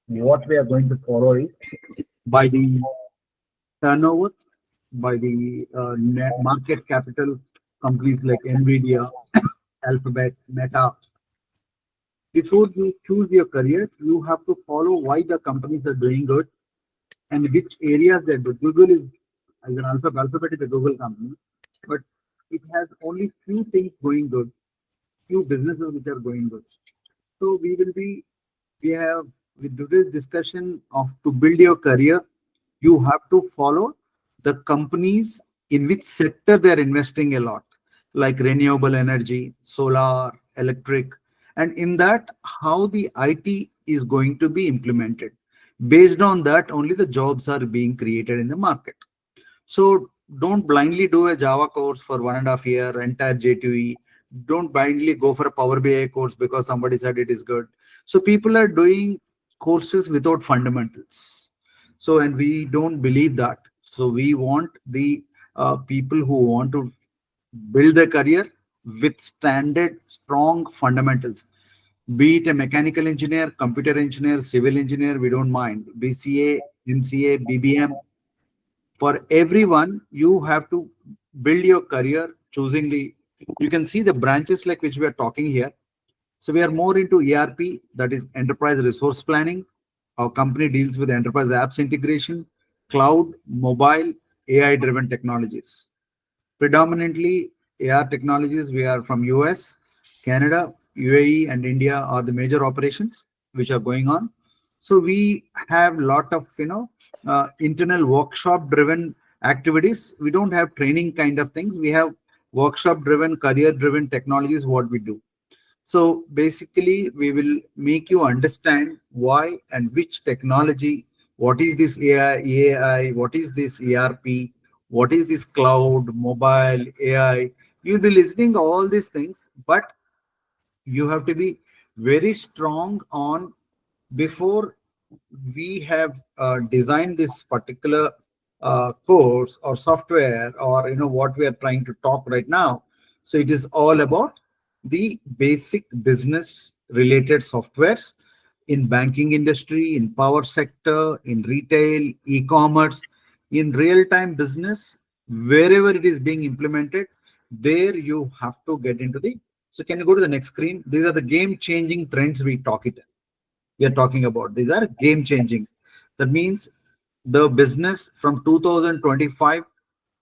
what we are going to follow is by the turnover, by the market capital companies like Nvidia, Alphabet, Meta. Before you choose your career, you have to follow why the companies are doing good and which areas they're good. Google is, as an alphabet is a Google company, but it has only few things going good, few businesses which are going good. So we have, with today's discussion of to build your career, you have to follow the companies in which sector they're investing a lot, like renewable energy, solar, electric, and in that, how the IT is going to be implemented. Based on that, only the jobs are being created in the market. So don't blindly do a Java course for 1.5 year, entire J2E. Don't blindly go for a Power BI course because somebody said it is good. So people are doing courses without fundamentals. So, and we don't believe that. So we want the people who want to build their career with standard, strong fundamentals. Be it a mechanical engineer, computer engineer, civil engineer, we don't mind. BCA, MCA, BBM, for everyone you have to build your career choosing the, you can see the branches like which we are talking here. So we are more into ERP, that is enterprise resource planning. Our company deals with enterprise apps integration, cloud, mobile, AI driven technologies. Predominantly AR technologies, we are from US, Canada, UAE, and India are the major operations which are going on. So we have lot of internal workshop driven activities. We don't have training kind of things. We have workshop driven, career driven technologies. What we do. So basically, we will make you understand why and which technology, what is this AI, what is this ERP, what is this cloud, mobile, AI. You'll be listening to all these things, but you have to be very strong on before we have designed this particular course or software or what we are trying to talk right now. So it is all about the basic business related softwares in banking industry, in power sector, in retail, e-commerce, in real-time business, wherever it is being implemented, there you have to get into the. So can you go to the next screen? These are the game-changing trends we are talking about. These are game changing. That means the business from 2025,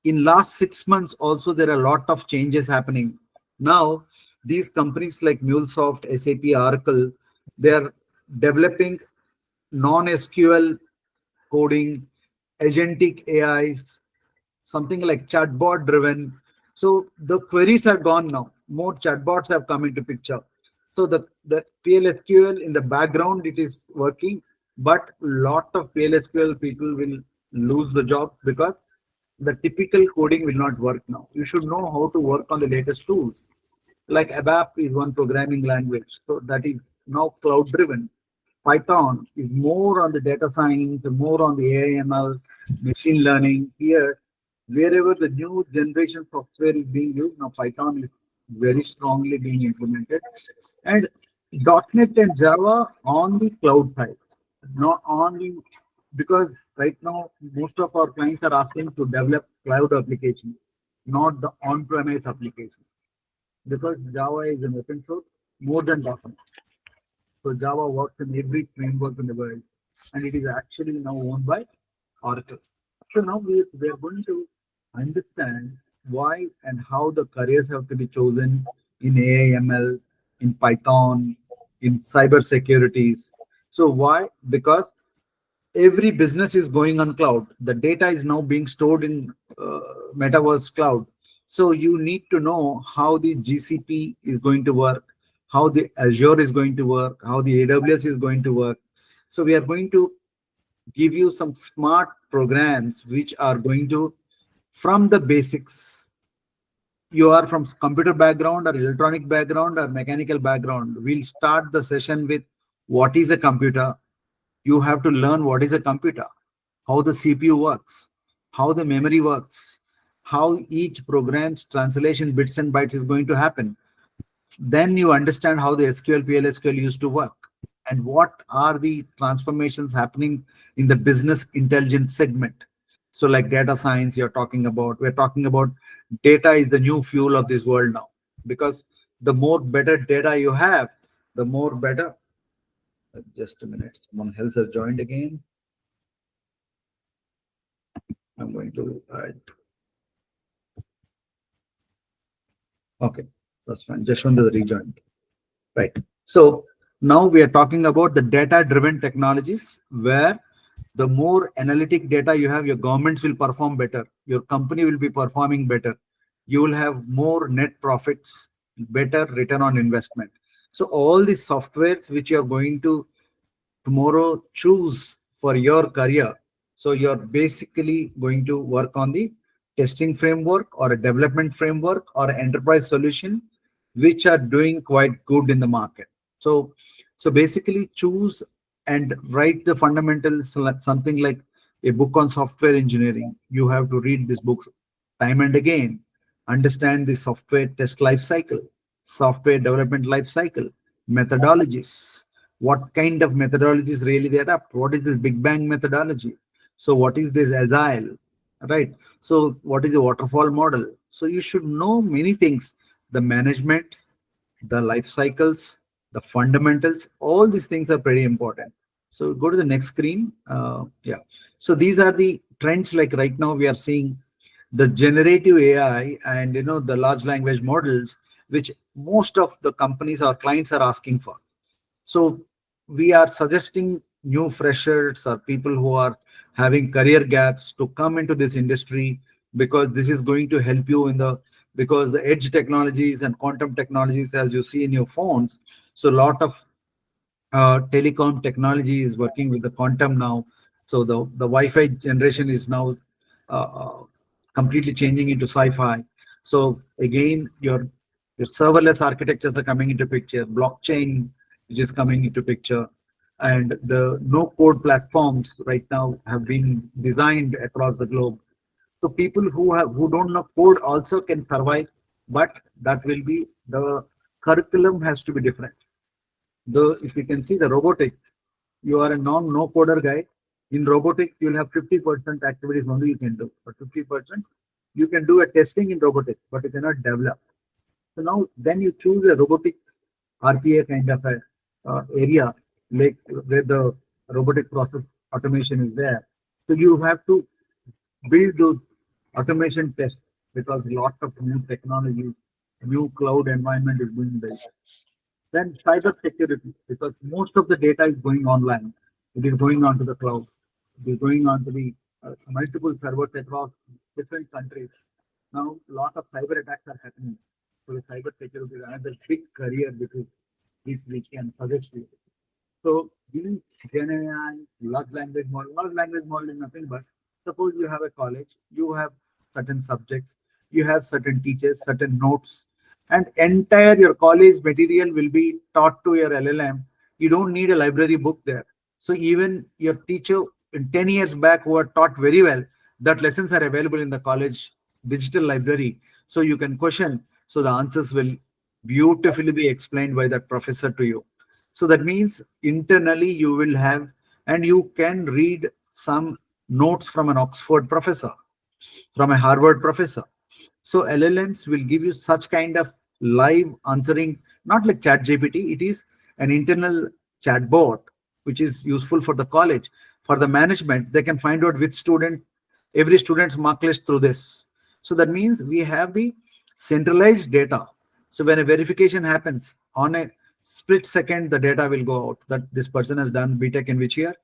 in last 6 months also there are a lot of changes happening. Now these companies like MuleSoft, SAP, Oracle, they are developing non-SQL coding, agentic AIs, something like chatbot driven. So the queries are gone now. More chatbots have come into picture. So the PLSQL in the background it is working, but lot of PLSQL people will lose the job because the typical coding will not work now. You should know how to work on the latest tools. Like ABAP is one programming language, so that is now cloud driven. Python is more on the data science, more on the AI/ML, machine learning. Here, wherever the new generation software is being used, now Python is very strongly being implemented. And .NET and Java on the cloud side, not only because right now most of our clients are asking to develop cloud applications, not the on-premise application, because Java is an open source more than .NET. So Java works in every framework in the world, and it is actually now owned by Oracle. So now we are going to understand why and how the careers have to be chosen in AI/ML, in Python, in cyber securities. So why? Because every business is going on cloud. The data is now being stored in metaverse cloud. So you need to know how the GCP is going to work, how the Azure is going to work, how the AWS is going to work. So we are going to give you some smart programs which are going to, from the basics, you are from computer background or electronic background or mechanical background, we'll start the session with what is a computer. You have to learn what is a computer, how the CPU works, how the memory works, how each program's translation bits and bytes is going to happen. Then you understand how the SQL, PLSQL used to work. and what are the transformations happening in the business intelligence segment. So like data science you're talking about, we're talking about data is the new fuel of this world now, because the more better data you have, the more better. Just a minute, someone else has joined again. I'm going to add. Okay, that's fine. Jashwant is rejoined. Right. So now we are talking about the data-driven technologies, where the more analytic data you have, your governments will perform better, your company will be performing better, you will have more net profits, better return on investment. So all the softwares which you are going to tomorrow choose for your career. So you're basically going to work on the testing framework or a development framework or an enterprise solution, which are doing quite good in the market. So basically choose and write the fundamentals, like something like a book on software engineering. You have to read these books time and again, understand the software test life cycle, software development life cycle, methodologies, what kind of methodologies really they adapt, what is this big bang methodology, so what is this agile, right? So what is a waterfall model? So you should know many things, the management, the life cycles, the fundamentals, all these things are pretty important. So go to the next screen. Yeah, so these are the trends. Like right now we are seeing the generative AI and the large language models, which most of the companies or clients are asking for. So we are suggesting new freshers or people who are having career gaps to come into this industry, because this is going to help you in the, because the edge technologies and quantum technologies, as you see in your phones. So a lot of telecom technology is working with the quantum now. So the Wi-Fi generation is now uh, uh, completely changing into sci-fi. So again, your serverless architectures are coming into picture, blockchain which is coming into picture, and the no-code platforms right now have been designed across the globe. So people who don't know code also can survive, but that will be the curriculum has to be different. The if you can see the robotics, you are a no coder guy. In robotics, you'll have 50% activities only you can do, but 50% you can do a testing in robotics, but you cannot develop. So now then you choose a robotics RPA kind of a area, like where the robotic process automation is there. So you have to build those automation tests, because a lot of new technology, new cloud environment is being built. Then cyber security, because most of the data is going online. It is going onto the cloud. It is going onto the multiple servers across different countries. Now, a lot of cyber attacks are happening. So the cyber security is another big career which we can suggest you. So giving Gen AI, large language model is nothing but, suppose you have a college, you have certain subjects, you have certain teachers, certain notes, and entire your college material will be taught to your LLM. You don't need a library book there. So even your teacher in 10 years back who are taught very well, that lessons are available in the college digital library. So you can question. So the answers will beautifully be explained by that professor to you. So that means internally you will have, and you can read some notes from an Oxford professor, from a Harvard professor. So LLMs will give you such kind of live answering, not like chat GPT. It is an internal chatbot, which is useful for the college. For the management, they can find out which student, every student's mark list through this. So that means we have the centralized data. So when a verification happens on a split second, the data will go out that this person has done BTech in which year,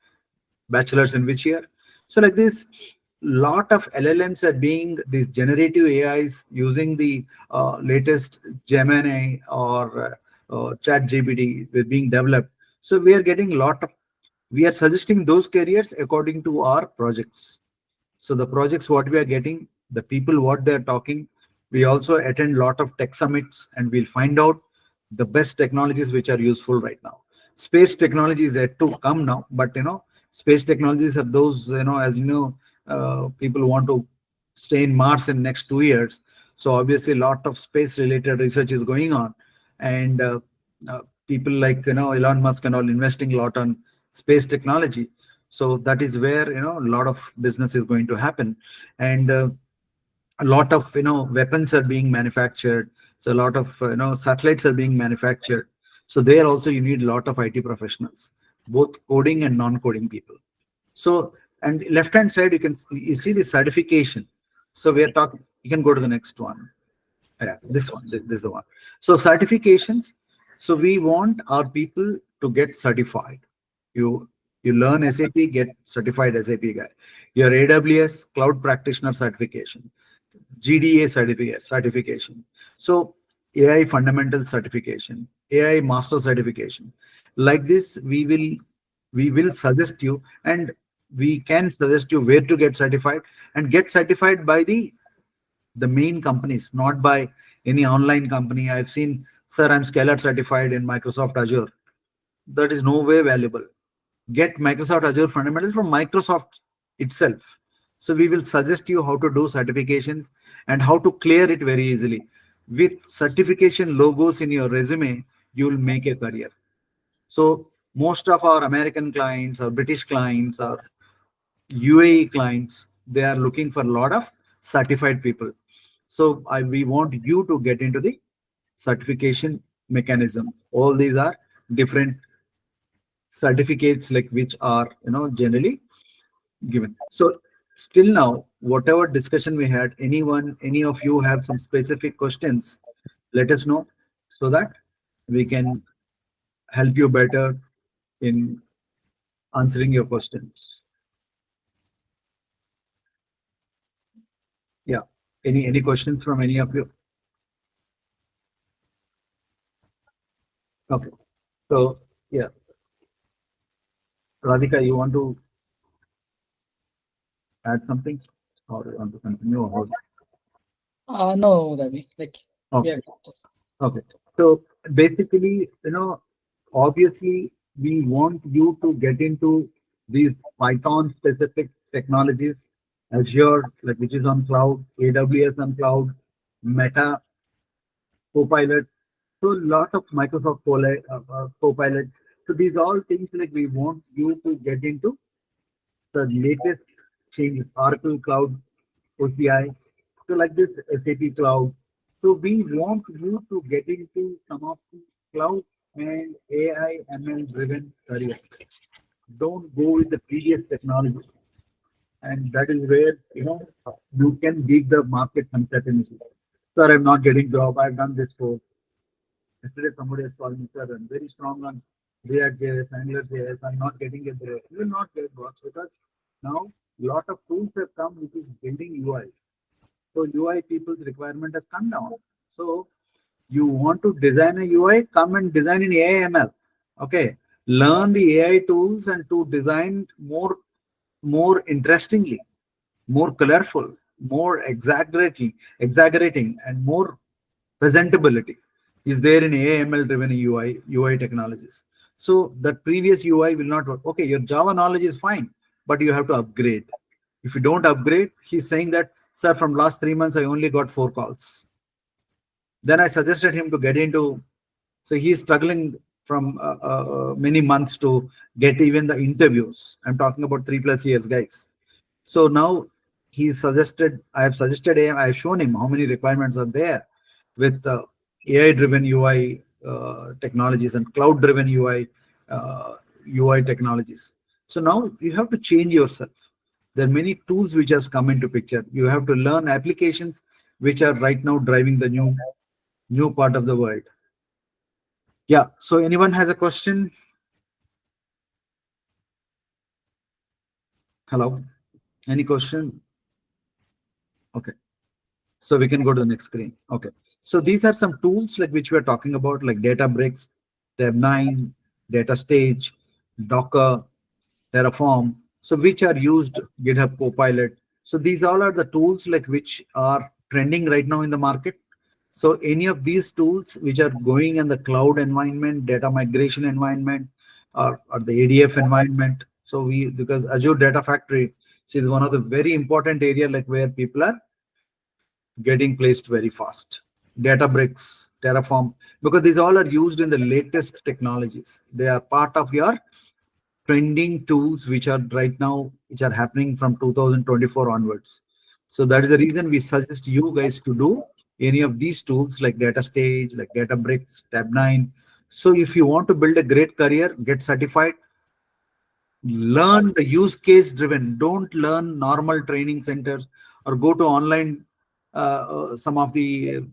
bachelor's in which year. So like this, lot of LLMs are being these generative AIs using the latest Gemini or Chat GPT being developed. So we are getting a lot of, we are suggesting those careers according to our projects. So the projects what we are getting, the people what they are talking, we also attend lot of tech summits and we'll find out the best technologies which are useful right now. Space technology is yet to come now, but space technologies are those, as people want to stay in Mars in next 2 years. So obviously a lot of space related research is going on. And people like Elon Musk and all investing a lot on space technology. So that is where a lot of business is going to happen, and a lot of weapons are being manufactured. So a lot of satellites are being manufactured. So there also you need a lot of IT professionals, both coding and non-coding people. So, and left hand side you see the certification. So we are talking. You can go to the next one. Yeah, this one. This is the one. So certifications. So we want our people to get certified. You you learn SAP, get certified SAP guy. Your AWS cloud practitioner certification, GDA certification. So AI fundamental certification, AI master certification. Like this, we will suggest you, and we can suggest you where to get certified, and get certified by the main companies, not by any online company. I've seen, sir, I'm Scalar certified in Microsoft Azure. That is no way valuable. Get Microsoft Azure fundamentals from Microsoft itself. So we will suggest you how to do certifications and how to clear it very easily. With certification logos in your resume, you will make a career. So most of our American clients, our British clients, our UAE clients, they are looking for a lot of certified people. So we want you to get into the certification mechanism. All these are different certificates, like which are generally given. So still now, whatever discussion we had, any of you have some specific questions, let us know, so that we can help you better in answering your questions. Yeah. Any questions from any of you? Okay. So yeah, Radhika, you want to add something, or you want to continue? Or No, Ravi. Like, okay. yeah. Okay. So basically, obviously we want you to get into these Python specific technologies, Azure, like which is on cloud, AWS on cloud, Meta, Copilot. So lot of Microsoft Copilot. So these all things like we want you to get into the latest changes, Oracle Cloud, OCI. So like this SAP Cloud. So we want you to get into some of the cloud and AI ML driven careers. Don't go with the previous technology. And that is where you can beat the market uncertainty. Sir, I'm not getting job. I've done this course. Yesterday somebody has called me, sir, I'm very strong on React JS, Angular JS. I'm not getting it there. You will not get work because now lot of tools have come which is building UI. So UI people's requirement has come down. So you want to design a UI, come and design in AI ML. Okay. Learn the AI tools and to design more interestingly, more colorful, more exaggerating, and more presentability is there in AML driven UI technologies. So that previous UI will not work. Okay, your Java knowledge is fine, but you have to upgrade. If you don't upgrade, he's saying that, sir, from last 3 months, I only got 4 calls. Then I suggested him to get into, so he's struggling from many months to get even the interviews. I'm talking about 3+ years, guys. So now I have suggested him, I've shown him how many requirements are there with AI driven UI technologies and cloud driven UI technologies. So now you have to change yourself. There are many tools which has come into picture. You have to learn applications which are right now driving the new part of the world. Yeah. So anyone has a question? Hello. Any question? Okay. So we can go to the next screen. Okay. So these are some tools like which we are talking about, like Databricks, Dev9, Data Stage, Docker, Terraform. So which are used, GitHub Copilot. So these all are the tools like which are trending right now in the market. So any of these tools which are going in the cloud environment, data migration environment, or the ADF environment. So because Azure Data Factory is one of the very important area like where people are getting placed very fast. Databricks. Terraform, because these all are used in the latest technologies. They are part of your trending tools which are right now, which are happening from 2024 onwards. So that is the reason we suggest you guys to do any of these tools like Data Stage, like Databricks, Tab9. So if you want to build a great career, get certified, learn the use case driven. Don't learn normal training centers or go to online, some of the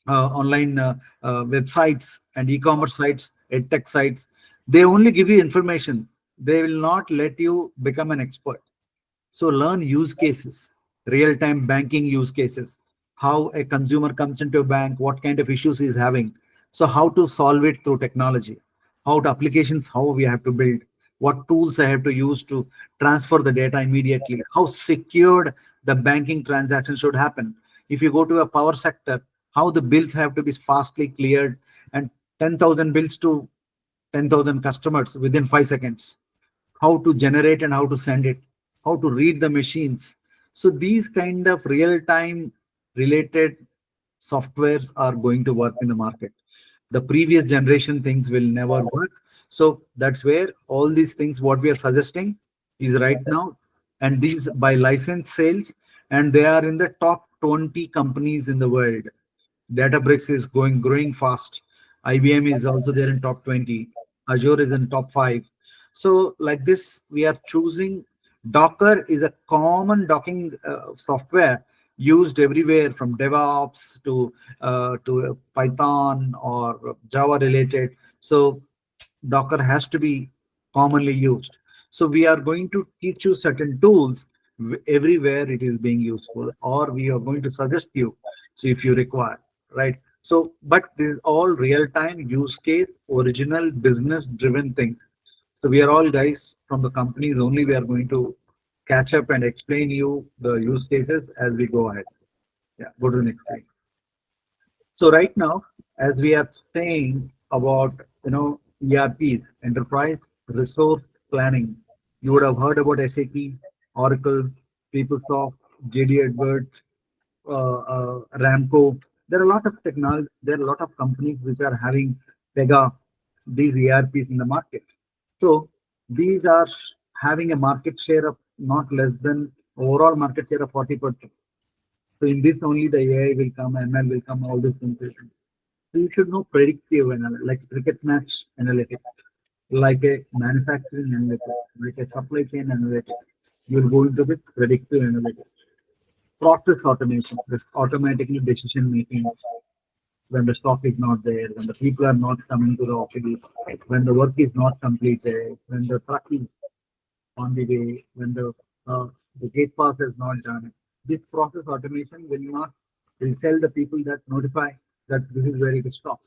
online websites and e-commerce sites, edtech sites. They only give you information. They will not let you become an expert. So learn use cases, real-time banking use cases, how a consumer comes into a bank, what kind of issues he's having. So how to solve it through technology, how to applications, how we have to build, what tools I have to use to transfer the data immediately, how secured the banking transaction should happen. If you go to a power sector, how the bills have to be fastly cleared and 10,000 bills to 10,000 customers within 5 seconds, how to generate and how to send it, how to read the machines. So these kind of real-time related softwares are going to work in the market. The previous generation things will never work. So that's where all these things, what we are suggesting is right now, and these by license sales, and they are in the top 20 companies in the world. Databricks is growing fast. IBM is also there in top 20. Azure is in top 5. So like this, we are choosing. Docker is a common docking software used everywhere from DevOps to Python or Java related. So Docker has to be commonly used. So we are going to teach you certain tools everywhere it is being useful, or we are going to suggest you. So if you require, right? So, but this is all real-time use case, original business-driven things. So we are all guys from the companies only. We are going to catch up and explain you the use cases as we go ahead. Yeah, go to the next slide. So right now, as we are saying about ERPs, enterprise resource planning, you would have heard about SAP, Oracle, PeopleSoft, JD Edwards, Ramco. There are a lot of technology. There are a lot of companies which are having Pega, these ERPs in the market. So these are having a market share of not less than overall market share of 40%. So in this only the AI will come, ML will come, all these things will come. So you should know predictive analytics, like cricket match analytics, like a manufacturing analytics, like a supply chain analytics. You'll go into the predictive analytics. Process automation, this automatically decision making when the stock is not there, when the people are not coming to the office, when the work is not completed, when the truck is on the way, when the gate pass is not done. This process automation will tell the people that notify that this is where it is stopped.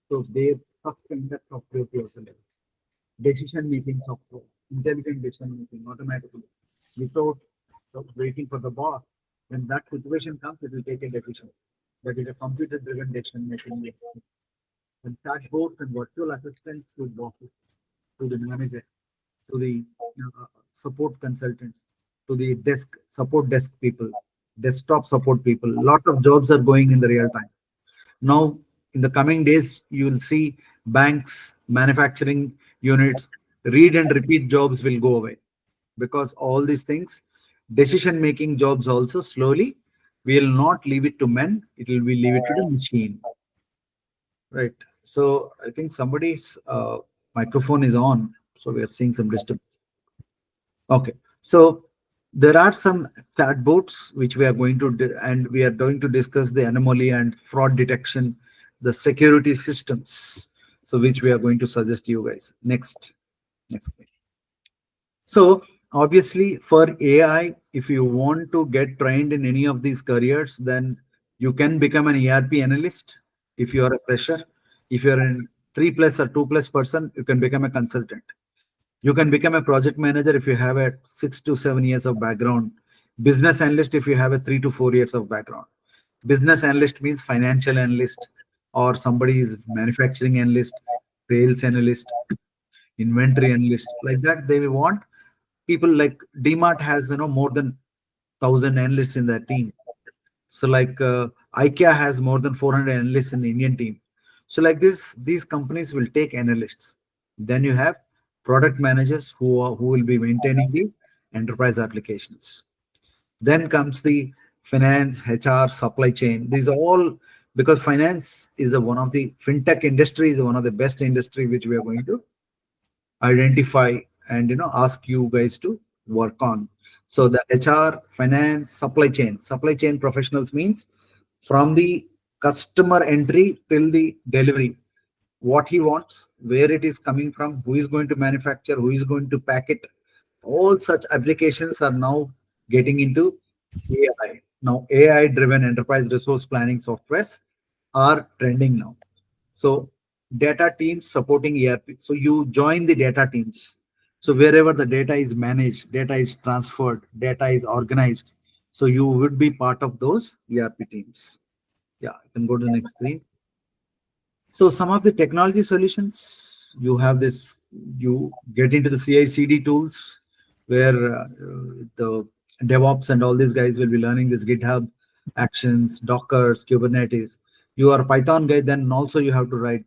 So they suspend that software to yourself. Decision making software, intelligent decision making automatically without waiting for the boss. When that situation comes, it will take a decision. That is a computer driven decision making. And chatbots and virtual assistants to bosses, to the manager, to the support consultants, to the support desk people, desktop support people. A lot of jobs are going in the real time. Now, in the coming days, you will see banks, manufacturing units, read and repeat jobs will go away because all these things, decision making jobs also slowly, we will not leave it to men, it will be leave it to the machine. Right. So I think somebody's microphone is on, so we are seeing some disturbance. Okay. So there are some chatbots which we are going to and we are going to discuss the anomaly and fraud detection, the security systems. So which we are going to suggest you guys. Next page. So obviously for AI, if you want to get trained in any of these careers, then you can become an ERP analyst if you are a fresher. If you're a 3+ or 2+ person, you can become a consultant. You can become a project manager if you have a 6 to 7 years of background. Business analyst if you have a 3 to 4 years of background. Business analyst means financial analyst, or somebody is manufacturing analyst, sales analyst, inventory analyst. Like that, they will want people like DMart has more than 1,000 analysts in their team. So like IKEA has more than 400 analysts in the Indian team. So like this, these companies will take analysts. Then you have product managers who will be maintaining the enterprise applications. Then comes the finance, HR, supply chain. These are all because finance is one of the fintech industry is one of the best industry which we are going to identify and ask you guys to work on. So the HR, finance, supply chain professionals means from the customer entry till the delivery, what he wants, where it is coming from, who is going to manufacture, who is going to pack it. All such applications are now getting into AI. Now, AI driven enterprise resource planning softwares are trending now. So, data teams supporting ERP. So, you join the data teams. So, wherever the data is managed, data is transferred, data is organized. So, you would be part of those ERP teams. Yeah, you can go to the next screen. So some of the technology solutions, you have this, you get into the CI/CD tools where the DevOps and all these guys will be learning this GitHub actions, Dockers, Kubernetes. You are a Python guy, then also you have to write,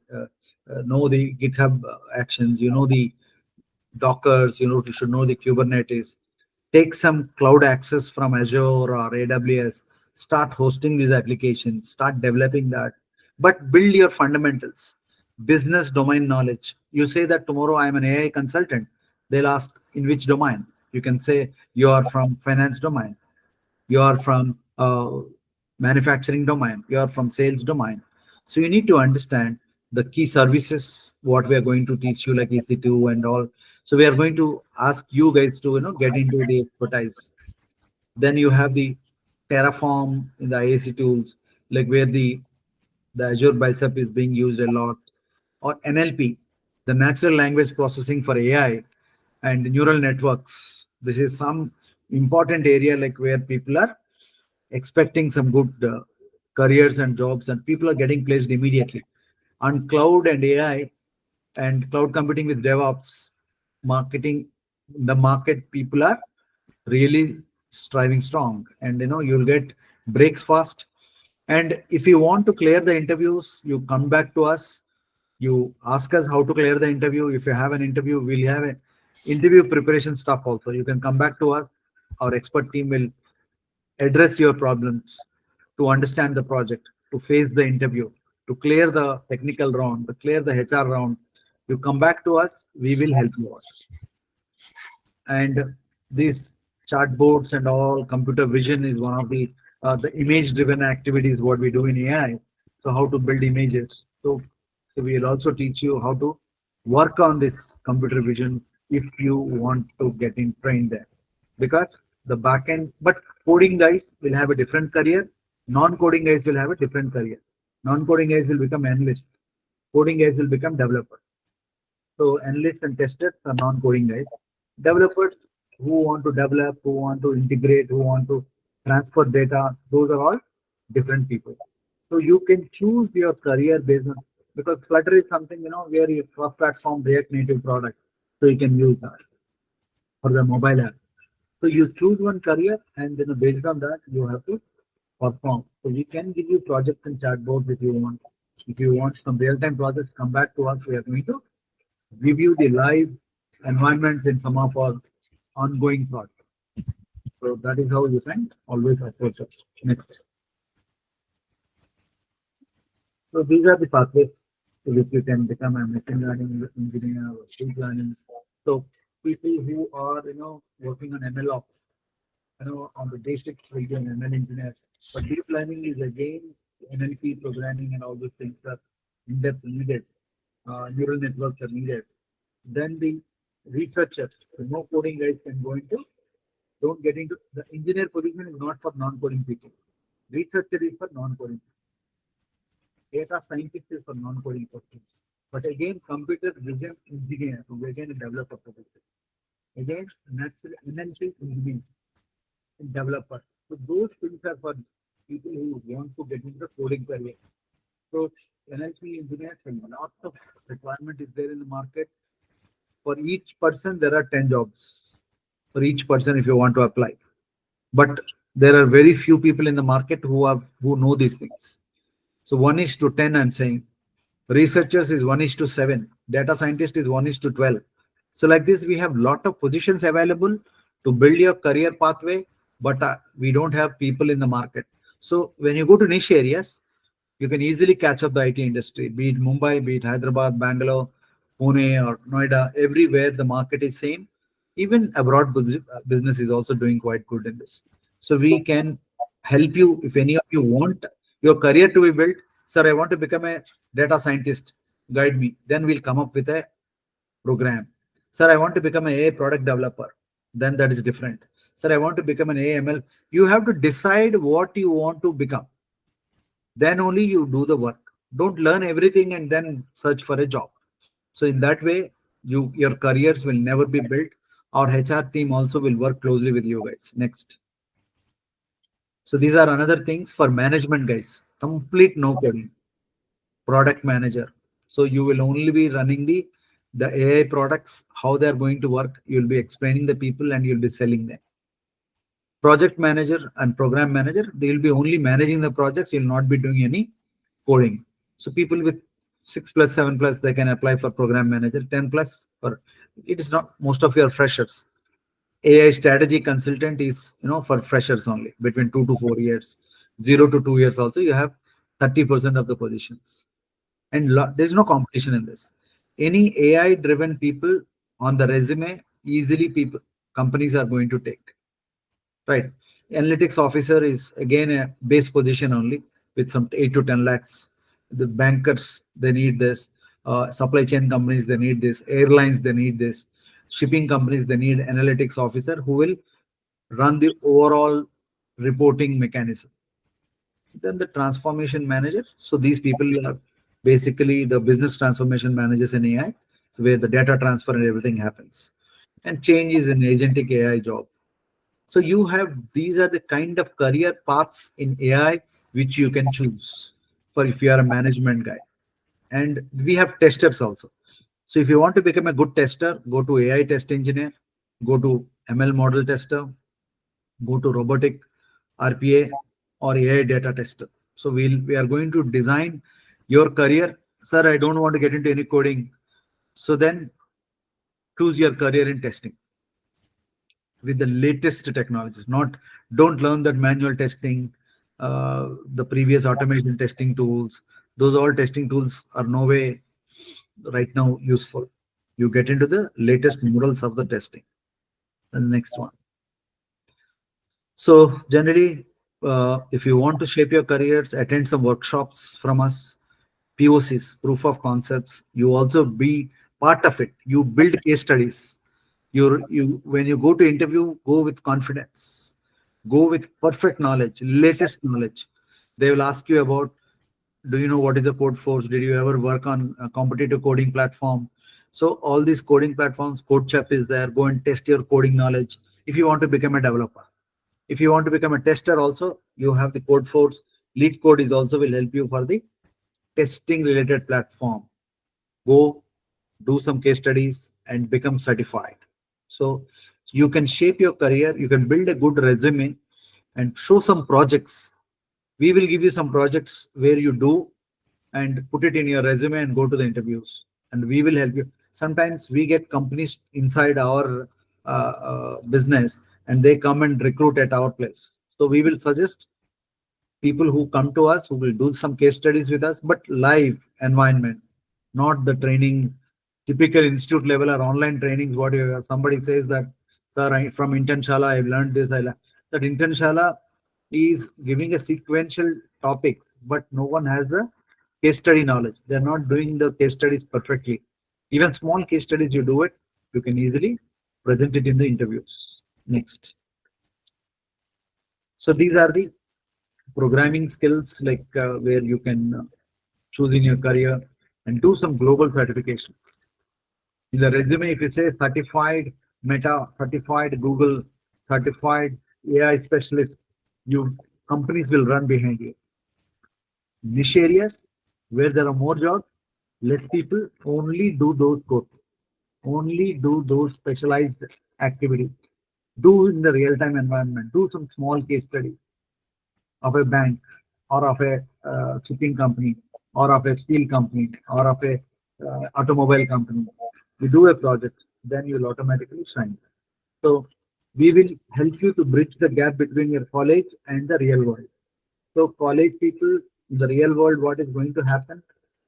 know the GitHub actions, the Dockers, you should know the Kubernetes. Take some cloud access from Azure or AWS, start hosting these applications, start developing that, but build your fundamentals, business domain knowledge. You say that tomorrow I'm an AI consultant, they'll ask in which domain. You can say you are from finance domain, you are from manufacturing domain, you are from sales domain. So you need to understand the key services what we are going to teach you like EC2 and all. So we are going to ask you guys to get into the expertise. Then you have the Terraform in the IAC tools, like where the Azure Bicep is being used a lot, or NLP, the natural language processing for AI and neural networks. This is some important area like where people are expecting some good careers and jobs, and people are getting placed immediately on cloud and AI and cloud computing with DevOps marketing. The market people are really striving strong, and you'll get breaks fast. And if you want to clear the interviews, you come back to us, you ask us how to clear the interview. If you have an interview, we'll have a interview preparation stuff also. You can come back to us, our expert team will address your problems, to understand the project, to face the interview, to clear the technical round, to clear the HR round. You come back to us, we will help you out. And these chatbots and all, computer vision is one of the image driven activities what we do in AI. So how to build images. So we'll also teach you how to work on this computer vision if you want to get in trained there. Because the backend, but coding guys will have a different career, non-coding guys will have a different career. Non-coding guys will become analysts, coding guys will become developers. So analysts and testers are non-coding guys. Developers who want to develop, who want to integrate, who want to transfer data, those are all different people. So you can choose your career based on, because Flutter is something where you cross-platform React Native product, so you can use that for the mobile app. So you choose one career, and then based on that you have to perform. So we can give you projects and chatbots if you want. If you want some real-time projects, come back to us. We are going to give you the live environments in some of our ongoing projects. So that is how you can always approach us. Next. So these are the pathways to which you can become a machine learning engineer or deep learning. So people who are working on ML ops, on the basics will be an ML engineer. But deep learning is again NLP programming and all those things are in depth needed. Neural networks are needed. Then the researchers, the no coding guys can go into, don't get into the engineer position is not for non-coding people. Researcher is for non-coding. Data scientist is for non-coding persons. But again, computer vision engineer, who again a developer position. Again, natural NLP engineer and developer. So those things are for people who want to get into the coding career. So NLP engineers, lots of requirement is there in the market. For each person, there are 10 jobs for each person if you want to apply. But There are very few people in the market who know these things. So 1:10, I'm saying. Researchers is 1:7. Data scientist is 1:12. So like this, we have lot of positions available to build your career pathway, but we don't have people in the market. So when you go to niche areas, you can easily catch up the IT industry, be it Mumbai, be it Hyderabad, Bangalore, Pune, or Noida. Everywhere the market is same. Even abroad business is also doing quite good in this. So we can help you if any of you want your career to be built. Sir, I want to become a data scientist. Guide me. Then we'll come up with a program. Sir, I want to become an AI product developer. Then that is different. Sir, I want to become an AML. You have to decide what you want to become, then only you do the work. Don't learn everything and then search for a job. So in that way, your careers will never be built. Our HR team also will work closely with you guys. Next. So these are another things for management guys. Complete no coding. Product manager. So you will only be running the AI products, how they are going to work. You'll be explaining the people and you'll be selling them. Project manager and program manager, they will be only managing the projects. You'll not be doing any coding. So people with 6+, 7+, they can apply for program manager. 10+, for it is not, most of your freshers. AI strategy consultant is for freshers only between 2 to 4 years, 0 to 2 years. Also, you have 30% of the positions, and there's no competition in this. Any AI driven people on the resume, easily people companies are going to take. Right. Analytics officer is again a base position only with some 8 to 10 lakhs. The bankers, they need this. Supply chain companies, they need this. Airlines, they need this. Shipping companies, they need analytics officer who will run the overall reporting mechanism. Then the transformation manager. So these people are basically the business transformation managers in AI. So where the data transfer and everything happens. And change is an agentic AI job. So you have, these are the kind of career paths in AI which you can choose for if you are a management guy. And we have testers also. So if you want to become a good tester, go to AI test engineer, go to ML model tester, go to robotic RPA or AI data tester. So we are going to design your career. Sir, I don't want to get into any coding. So then choose your career in testing with the latest technologies. Not, don't learn that manual testing, the previous automation testing tools. Those all testing tools are no way right now useful. You get into the latest models of the testing. And the next one. So generally, if you want to shape your careers, attend some workshops from us, POCs, proof of concepts. You also be part of it. You build case studies. You when you go to interview, go with confidence, go with perfect knowledge, latest knowledge. They will ask you about, do you know what is a code force? Did you ever work on a competitive coding platform? So all these coding platforms, code chef is there. Go and test your coding knowledge if you want to become a developer. If you want to become a tester also, you have the code force. Lead code is also will help you for the testing related platform. Go do some case studies and become certified. So you can shape your career, you can build a good resume and show some projects. We will give you some projects where you do and put it in your resume and go to the interviews, and we will help you. Sometimes we get companies inside our business and they come and recruit at our place. So we will suggest people who come to us who will do some case studies with us, but live environment, not the training, typical institute level or online trainings. What you, somebody says that, sir, from Internshala, I've learned this. I learned that Internshala is giving a sequential topics, but no one has the case study knowledge. They're not doing the case studies perfectly. Even small case studies, you do it, you can easily present it in the interviews. Next. So these are the programming skills, like where you can choose in your career and do some global certifications. In the resume, if you say certified Meta, certified Google, certified AI specialist, you companies will run behind you. Niche areas where there are more jobs, less people, only do those courses, only do those specialized activities. Do in the real-time environment. Do some small case study of a bank or of a shipping company or of a steel company or of a automobile company. You do a project, then you'll automatically shine. So we will help you to bridge the gap between your college and the real world. So college people, in the real world, what is going to happen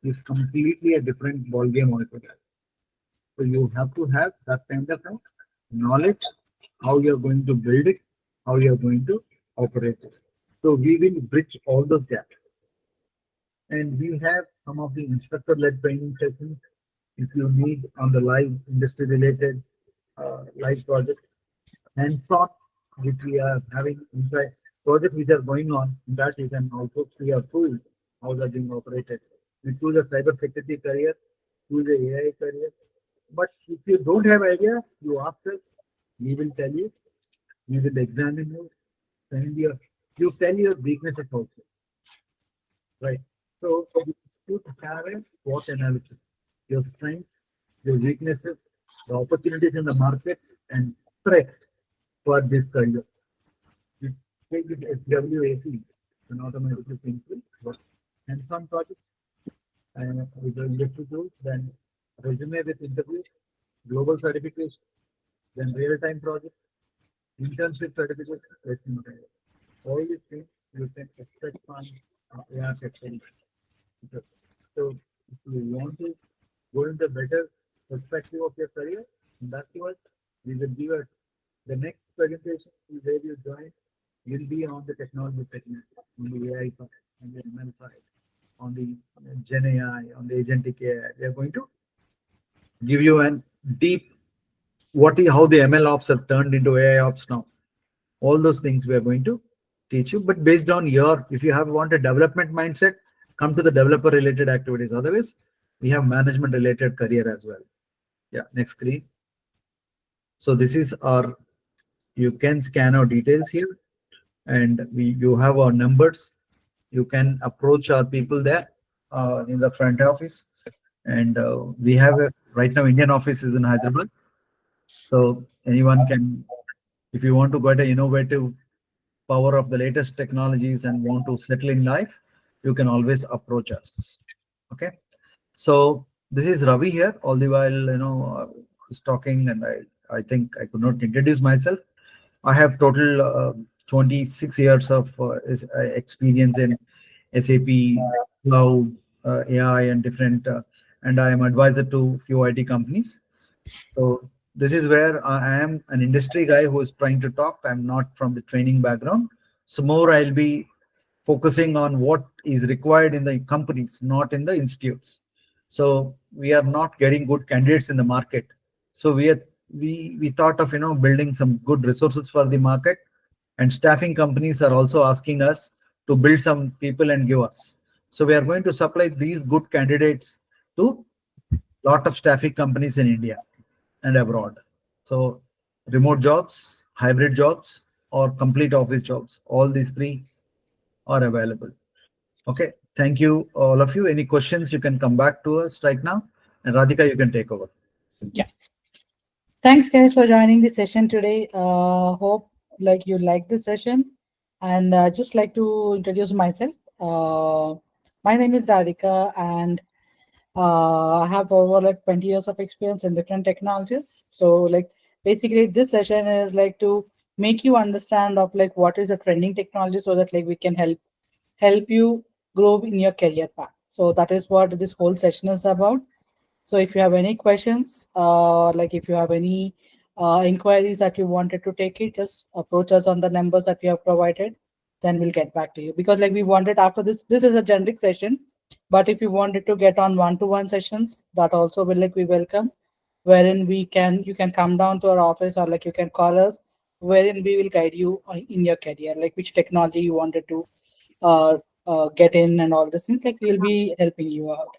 is completely a different ball game altogether. So you have to have that kind of knowledge, how you're going to build it, how you're going to operate it. So we will bridge all those gaps. And we have some of the instructor-led training sessions if you need on the live industry-related live projects. Hands-on, which we are having inside projects which are going on, that you can also see a tool how they're being operated. We choose a cyber security career, choose a AI career. But if you don't have idea, you ask us, we will tell you, we will examine you, send you tell your weaknesses also, right? So you should have a SWOT analysis, your strengths, your weaknesses, the opportunities in the market, and threats for this career. You take it as WAC, and automatically things will work. Hands-on project and with the industry tools, then resume with interviews, global certification, then real-time project, internship certificate, resume. All these things you can expect from AR section. So if you want to go in the better perspective of your career, that's what we will give us. The next presentation where you join will be on the technology segment, on the AI side, on the ML side, on the Gen AI, on the agentic AI. We are going to give you an deep how the ML ops have turned into AI ops now. All those things we are going to teach you, but based on your, if you have want a development mindset, come to the developer related activities. Otherwise, we have management related career as well. Yeah, next screen. So this is our, you can scan our details here, and you have our numbers. You can approach our people there in the front office, and we have right now Indian office is in Hyderabad. So anyone can, if you want to get an innovative power of the latest technologies and want to settle in life, you can always approach us. Okay. So this is Ravi here. All the while, I was talking, and I think I could not introduce myself. I have total 26 years of experience in SAP, cloud, AI, and different, and I am advisor to few IT companies. So this is where I am an industry guy who is trying to talk. I'm not from the training background. So more I'll be focusing on what is required in the companies, not in the institutes. So we are not getting good candidates in the market. So we thought of building some good resources for the market, and staffing companies are also asking us to build some people and give us. So we are going to supply these good candidates to lot of staffing companies in India and abroad. So remote jobs, hybrid jobs, or complete office jobs, all these three are available. Okay, thank you all of you. Any questions, you can come back to us right now, and Radhika, you can take over. Yeah. Thanks, guys, for joining the session today. Hope like you like the session, and just like to introduce myself. My name is Radhika, and I have over like 20 years of experience in different technologies. So like basically this session is like to make you understand of like what is the trending technology, so that like we can help you grow in your career path. So that is what this whole session is about. So if you have any questions, like if you have any inquiries that you wanted to take it, just approach us on the numbers that we have provided. Then we'll get back to you, because like we wanted after this is a generic session, but if you wanted to get on one-to-one sessions, that also will like we welcome, wherein you can come down to our office, or like you can call us, wherein we will guide you in your career, like which technology you wanted to uh, get in and all these things. Like we'll be helping you out.